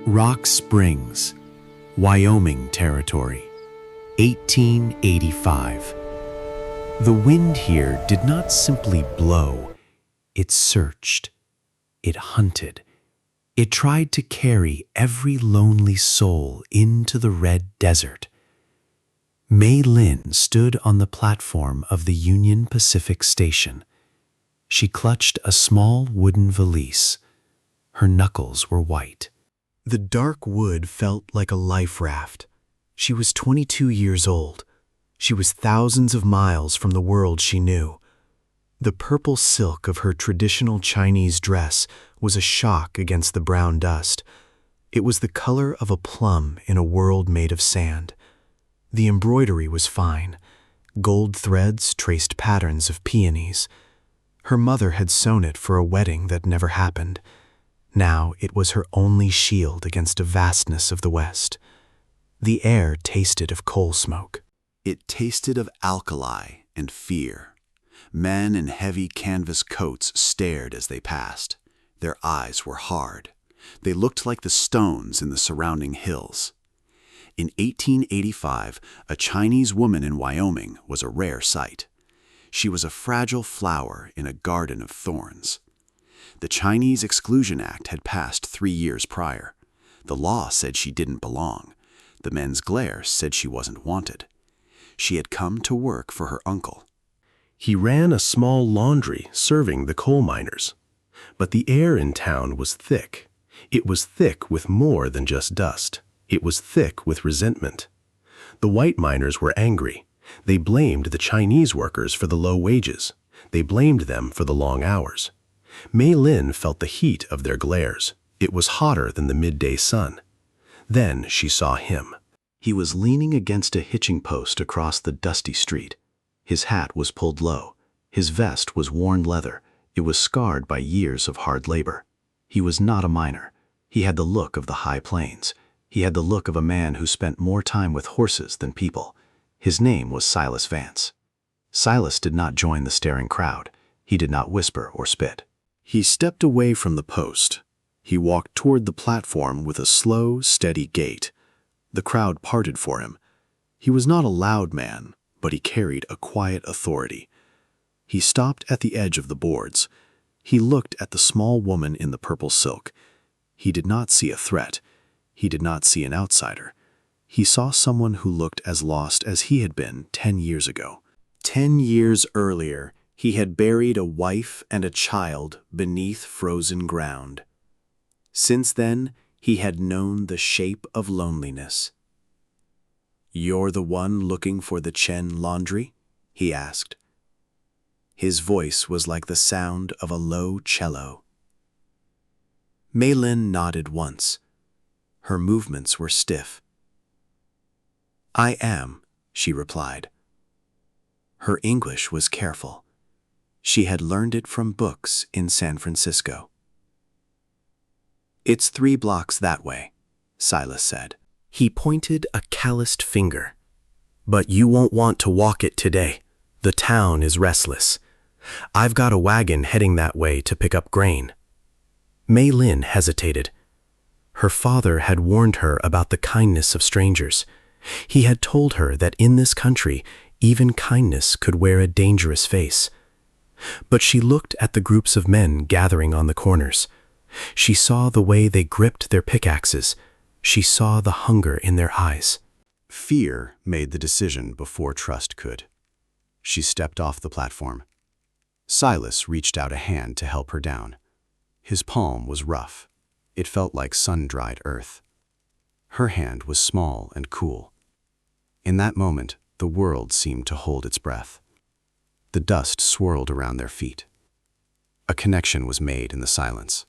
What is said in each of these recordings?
Rock Springs, Wyoming Territory, 1885. The wind here did not simply blow, it searched, it hunted. It tried to carry every lonely soul into the red desert. Mei Lin stood on the platform of the Union Pacific Station. She clutched a small wooden valise. Her knuckles were white. The dark wood felt like a life raft. She was 22 years old. She was thousands of miles from the world she knew. The purple silk of her traditional Chinese dress was a shock against the brown dust. It was the color of a plum in a world made of sand. The embroidery was fine. Gold threads traced patterns of peonies. Her mother had sewn it for a wedding that never happened. Now it was her only shield against the vastness of the West. The air tasted of coal smoke. It tasted of alkali and fear. Men in heavy canvas coats stared as they passed. Their eyes were hard. They looked like the stones in the surrounding hills. In 1885, a Chinese woman in Wyoming was a rare sight. She was a fragile flower in a garden of thorns. The Chinese Exclusion Act had passed 3 years prior. The law said she didn't belong. The men's glare said she wasn't wanted. She had come to work for her uncle. He ran a small laundry serving the coal miners. But the air in town was thick. It was thick with more than just dust. It was thick with resentment. The white miners were angry. They blamed the Chinese workers for the low wages. They blamed them for the long hours. Mei Lin felt the heat of their glares. It was hotter than the midday sun. Then she saw him. He was leaning against a hitching post across the dusty street. His hat was pulled low. His vest was worn leather. It was scarred by years of hard labor. He was not a miner. He had the look of the high plains. He had the look of a man who spent more time with horses than people. His name was Silas Vance. Silas did not join the staring crowd. He did not whisper or spit. He stepped away from the post. He walked toward the platform with a slow, steady gait. The crowd parted for him. He was not a loud man, but he carried a quiet authority. He stopped at the edge of the boards. He looked at the small woman in the purple silk. He did not see a threat. He did not see an outsider. He saw someone who looked as lost as he had been 10 years ago. 10 years earlier, he had buried a wife and a child beneath frozen ground. Since then, he had known the shape of loneliness. "You're the one looking for the Chen laundry?" he asked. His voice was like the sound of a low cello. Mei Lin nodded once. Her movements were stiff. "I am," she replied. Her English was careful. She had learned it from books in San Francisco. "It's 3 blocks that way," Silas said. He pointed a calloused finger. "But you won't want to walk it today. The town is restless. I've got a wagon heading that way to pick up grain." Mei Lin hesitated. Her father had warned her about the kindness of strangers. He had told her that in this country, even kindness could wear a dangerous face. But she looked at the groups of men gathering on the corners. She saw the way they gripped their pickaxes. She saw the hunger in their eyes. Fear made the decision before trust could. She stepped off the platform. Silas reached out a hand to help her down. His palm was rough. It felt like sun-dried earth. Her hand was small and cool. In that moment, the world seemed to hold its breath. The dust swirled around their feet. A connection was made in the silence.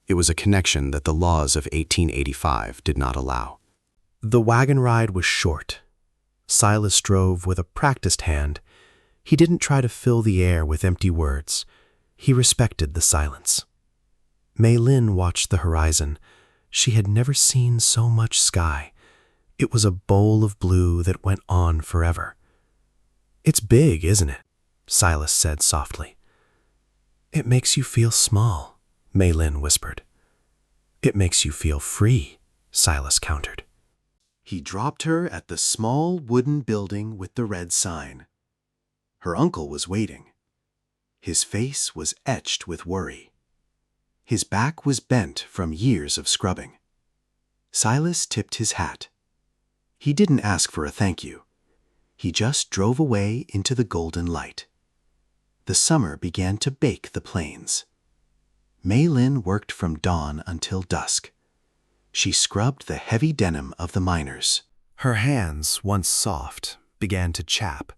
It was a connection that the laws of 1885 did not allow. The wagon ride was short. Silas drove with a practiced hand. He didn't try to fill the air with empty words. He respected the silence. Mei Lin watched the horizon. She had never seen so much sky. It was a bowl of blue that went on forever. "It's big, isn't it?" Silas said softly. "It makes you feel small," Mei Lin whispered. It makes you feel free, Silas countered. He dropped her at the small wooden building with the red sign. Her uncle was waiting. His face was etched with worry. His back was bent from years of scrubbing. Silas tipped his hat. He didn't ask for a thank you. He just drove away into the golden light. The summer began to bake the plains. Mei Lin worked from dawn until dusk. She scrubbed the heavy denim of the miners. Her hands, once soft, began to chap.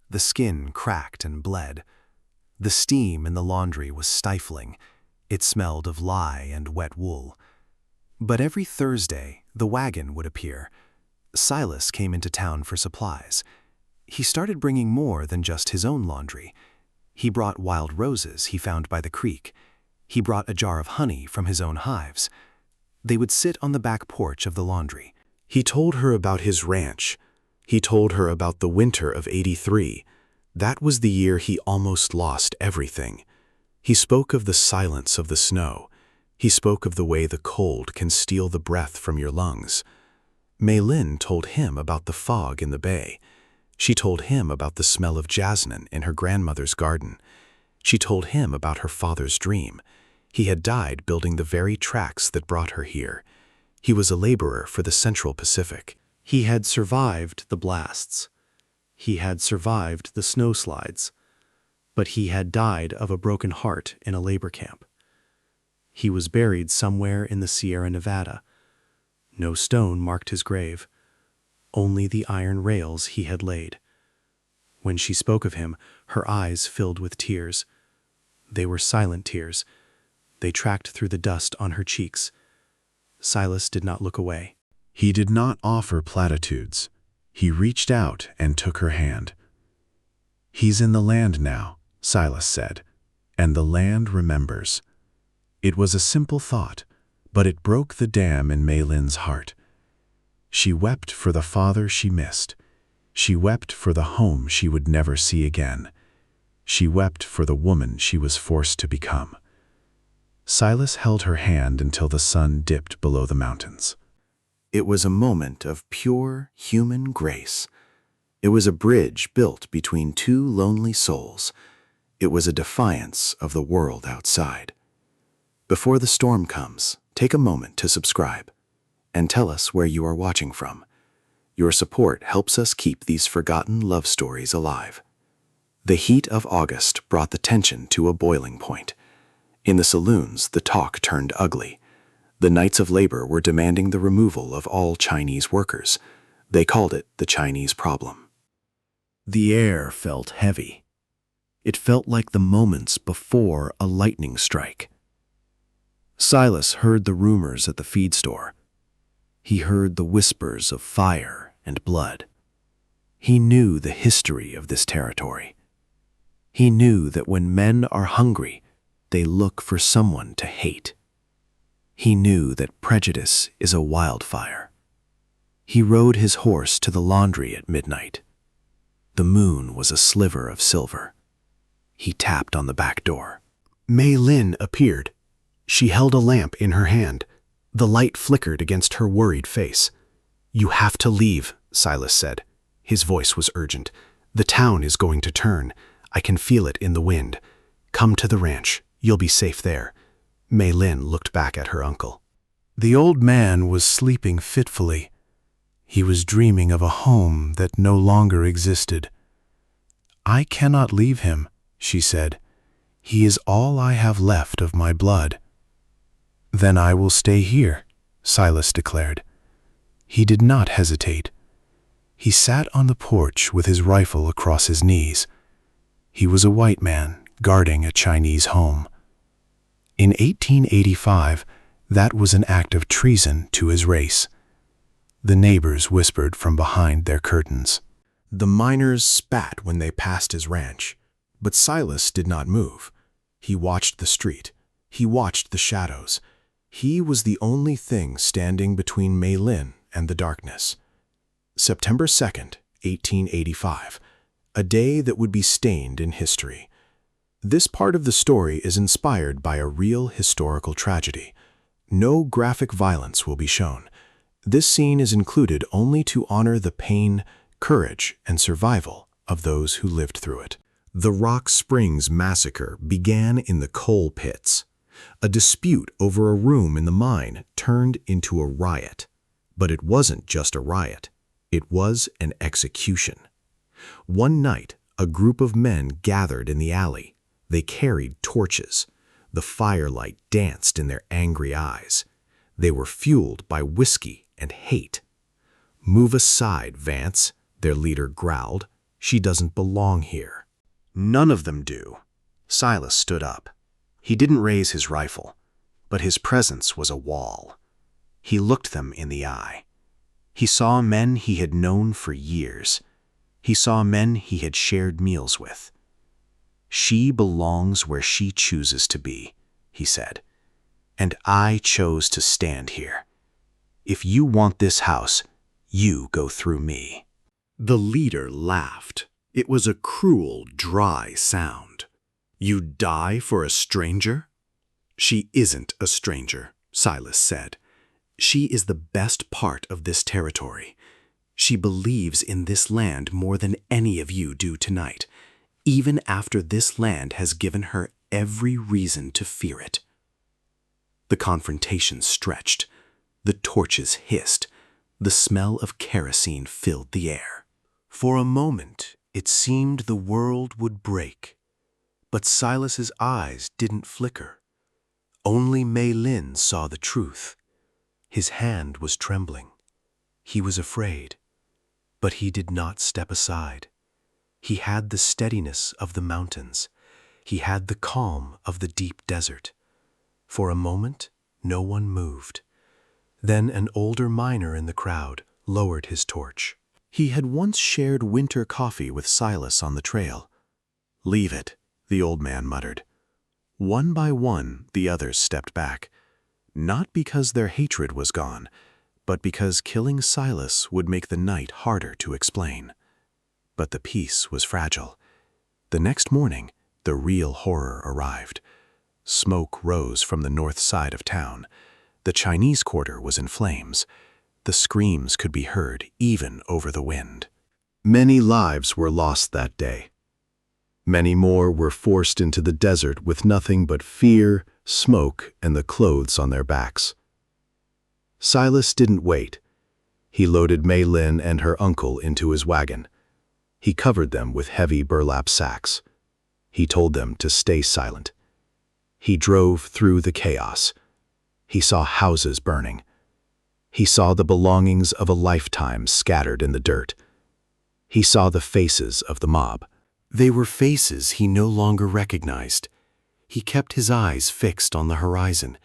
The skin cracked and bled. The steam in the laundry was stifling. It smelled of lye and wet wool. But every Thursday, the wagon would appear. Silas came into town for supplies. He started bringing more than just his own laundry. He brought wild roses he found by the creek. He brought a jar of honey from his own hives. They would sit on the back porch of the laundry. He told her about his ranch. He told her about the winter of '83. That was the year he almost lost everything. He spoke of the silence of the snow. He spoke of the way the cold can steal the breath from your lungs. Mei Lin told him about the fog in the bay. She told him about the smell of jasmine in her grandmother's garden. She told him about her father's dream. He had died building the very tracks that brought her here. He was a laborer for the Central Pacific. He had survived the blasts. He had survived the snowslides. But he had died of a broken heart in a labor camp. He was buried somewhere in the Sierra Nevada. No stone marked his grave, only the iron rails he had laid. When she spoke of him, her eyes filled with tears. They were silent tears. They tracked through the dust on her cheeks. Silas did not look away. He did not offer platitudes. He reached out and took her hand. "He's in the land now," Silas said, "and the land remembers." It was a simple thought, but it broke the dam in Mei Lin's heart. She wept for the father she missed. She wept for the home she would never see again. She wept for the woman she was forced to become. Silas held her hand until the sun dipped below the mountains. It was a moment of pure human grace. It was a bridge built between two lonely souls. It was a defiance of the world outside. Before the storm comes, take a moment to subscribe and tell us where you are watching from. Your support helps us keep these forgotten love stories alive. The heat of August brought the tension to a boiling point. In the saloons, the talk turned ugly. The Knights of Labor were demanding the removal of all Chinese workers. They called it the Chinese problem. The air felt heavy. It felt like the moments before a lightning strike. Silas heard the rumors at the feed store. He heard the whispers of fire and blood. He knew the history of this territory. He knew that when men are hungry, they look for someone to hate. He knew that prejudice is a wildfire. He rode his horse to the laundry at midnight. The moon was a sliver of silver. He tapped on the back door. Mei Lin appeared. She held a lamp in her hand. The light flickered against her worried face. "You have to leave," Silas said. His voice was urgent. "The town is going to turn. I can feel it in the wind. Come to the ranch. You'll be safe there." Mei Lin looked back at her uncle. The old man was sleeping fitfully. He was dreaming of a home that no longer existed. "I cannot leave him," she said. "He is all I have left of my blood." "Then I will stay here," Silas declared. He did not hesitate. He sat on the porch with his rifle across his knees. He was a white man guarding a Chinese home. In 1885, that was an act of treason to his race. The neighbors whispered from behind their curtains. The miners spat when they passed his ranch, but Silas did not move. He watched the street. He watched the shadows. He was the only thing standing between Mei Lin and the darkness. September 2nd, 1885, a day that would be stained in history. This part of the story is inspired by a real historical tragedy. No graphic violence will be shown. This scene is included only to honor the pain, courage, and survival of those who lived through it. The Rock Springs Massacre began in the coal pits. A dispute over a room in the mine turned into a riot. But it wasn't just a riot. It was an execution. One night, a group of men gathered in the alley. They carried torches. The firelight danced in their angry eyes. They were fueled by whiskey and hate. "Move aside, Vance," their leader growled. "She doesn't belong here." None of them do. Silas stood up. He didn't raise his rifle, but his presence was a wall. He looked them in the eye. He saw men he had known for years. He saw men he had shared meals with. "She belongs where she chooses to be," he said, "and I chose to stand here. If you want this house, you go through me." The leader laughed. It was a cruel, dry sound. "You die for a stranger?" "She isn't a stranger," Silas said. "She is the best part of this territory. She believes in this land more than any of you do tonight, even after this land has given her every reason to fear it." The confrontation stretched. The torches hissed. The smell of kerosene filled the air. For a moment, it seemed the world would break. But Silas's eyes didn't flicker. Only Mei Lin saw the truth. His hand was trembling. He was afraid. But he did not step aside. He had the steadiness of the mountains. He had the calm of the deep desert. For a moment, no one moved. Then an older miner in the crowd lowered his torch. He had once shared winter coffee with Silas on the trail. "Leave it," the old man muttered. One by one, the others stepped back. Not because their hatred was gone, but because killing Silas would make the night harder to explain. But the peace was fragile. The next morning, the real horror arrived. Smoke rose from the north side of town. The Chinese quarter was in flames. The screams could be heard even over the wind. Many lives were lost that day. Many more were forced into the desert with nothing but fear, smoke, and the clothes on their backs. Silas didn't wait. He loaded Mei Lin and her uncle into his wagon. He covered them with heavy burlap sacks. He told them to stay silent. He drove through the chaos. He saw houses burning. He saw the belongings of a lifetime scattered in the dirt. He saw the faces of the mob. They were faces he no longer recognized. He kept his eyes fixed on the horizon.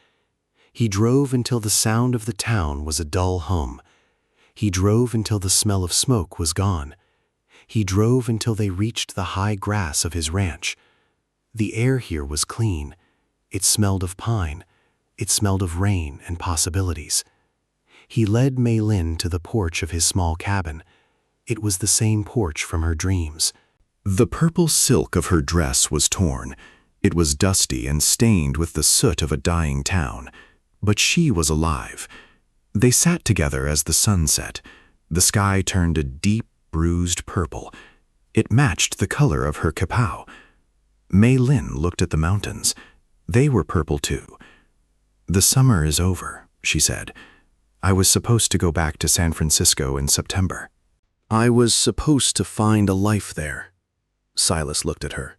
He drove until the sound of the town was a dull hum. He drove until the smell of smoke was gone. He drove until they reached the high grass of his ranch. The air here was clean. It smelled of pine. It smelled of rain and possibilities. He led Mei Lin to the porch of his small cabin. It was the same porch from her dreams. The purple silk of her dress was torn. It was dusty and stained with the soot of a dying town. But she was alive. They sat together as the sun set. The sky turned a deep, bruised purple. It matched the color of her kapow. Mei Lin looked at the mountains. They were purple too. "The summer is over," she said. "I was supposed to go back to San Francisco in September. I was supposed to find a life there." Silas looked at her.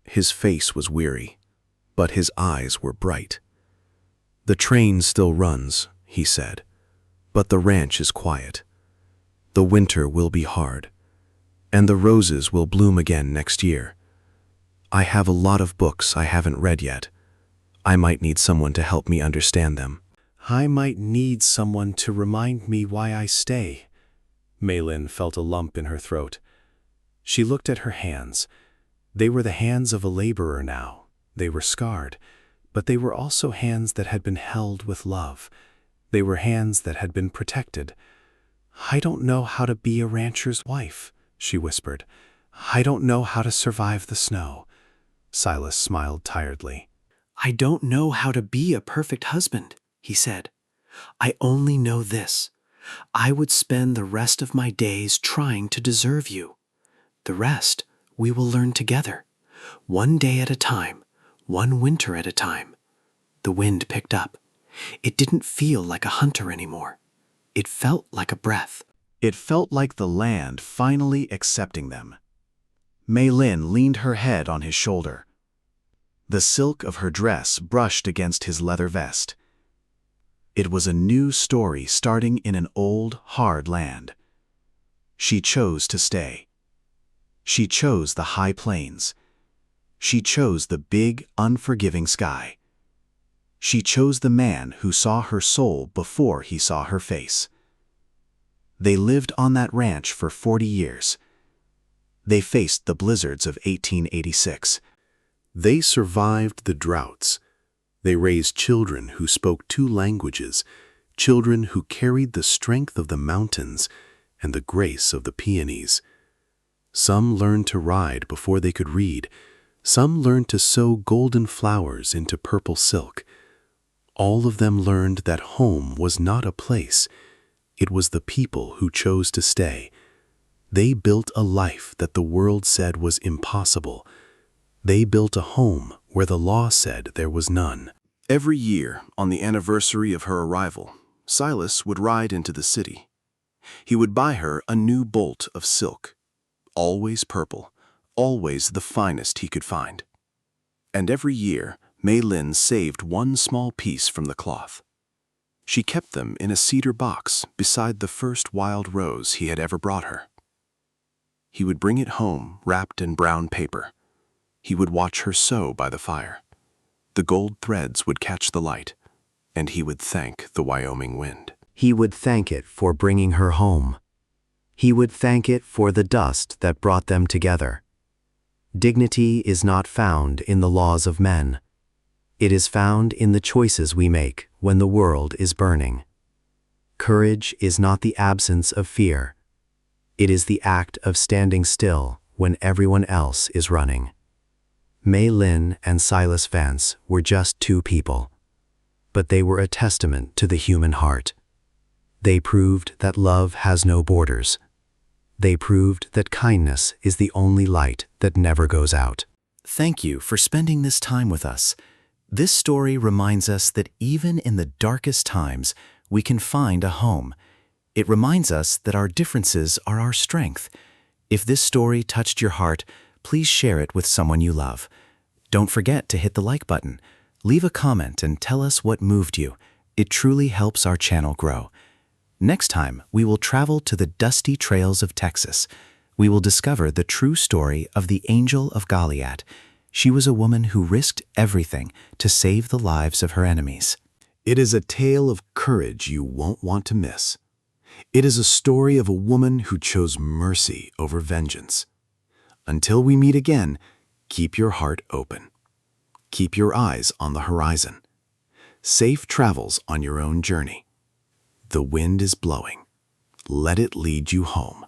His face was weary, but his eyes were bright. "The train still runs," he said, "but the ranch is quiet. The winter will be hard, and the roses will bloom again next year. I have a lot of books I haven't read yet. I might need someone to help me understand them. I might need someone to remind me why I stay." Mei Lin felt a lump in her throat. She looked at her hands. They were the hands of a laborer now. They were scarred, but they were also hands that had been held with love. They were hands that had been protected. "I don't know how to be a rancher's wife," she whispered. "I don't know how to survive the snow." Silas smiled tiredly. "I don't know how to be a perfect husband," he said. "I only know this. I would spend the rest of my days trying to deserve you. The rest we will learn together, one day at a time, one winter at a time." The wind picked up. It didn't feel like a hunter anymore. It felt like a breath. It felt like the land finally accepting them. Mei Lin leaned her head on his shoulder. The silk of her dress brushed against his leather vest. It was a new story starting in an old, hard land. She chose to stay. She chose the high plains. She chose the big, unforgiving sky. She chose the man who saw her soul before he saw her face. They lived on that ranch for 40 years. They faced the blizzards of 1886. They survived the droughts. They raised children who spoke 2 languages, children who carried the strength of the mountains and the grace of the peonies. Some learned to ride before they could read. Some learned to sew golden flowers into purple silk. All of them learned that home was not a place. It was the people who chose to stay. They built a life that the world said was impossible. They built a home where the law said there was none. Every year, on the anniversary of her arrival, Silas would ride into the city. He would buy her a new bolt of silk, always purple, always the finest he could find. And every year, Mei Lin saved one small piece from the cloth. She kept them in a cedar box beside the first wild rose he had ever brought her. He would bring it home wrapped in brown paper. He would watch her sew by the fire. The gold threads would catch the light, and he would thank the Wyoming wind. He would thank it for bringing her home. He would thank it for the dust that brought them together. Dignity is not found in the laws of men. It is found in the choices we make when the world is burning. Courage is not the absence of fear. It is the act of standing still when everyone else is running. Mei Lin and Silas Vance were just 2 people, but they were a testament to the human heart. They proved that love has no borders. They proved that kindness is the only light that never goes out. Thank you for spending this time with us. This story reminds us that even in the darkest times, we can find a home. It reminds us that our differences are our strength. If this story touched your heart, please share it with someone you love. Don't forget to hit the like button. Leave a comment and tell us what moved you. It truly helps our channel grow. Next time, we will travel to the dusty trails of Texas. We will discover the true story of the Angel of Goliad. She was a woman who risked everything to save the lives of her enemies. It is a tale of courage you won't want to miss. It is a story of a woman who chose mercy over vengeance. Until we meet again, keep your heart open. Keep your eyes on the horizon. Safe travels on your own journey. The wind is blowing. Let it lead you home.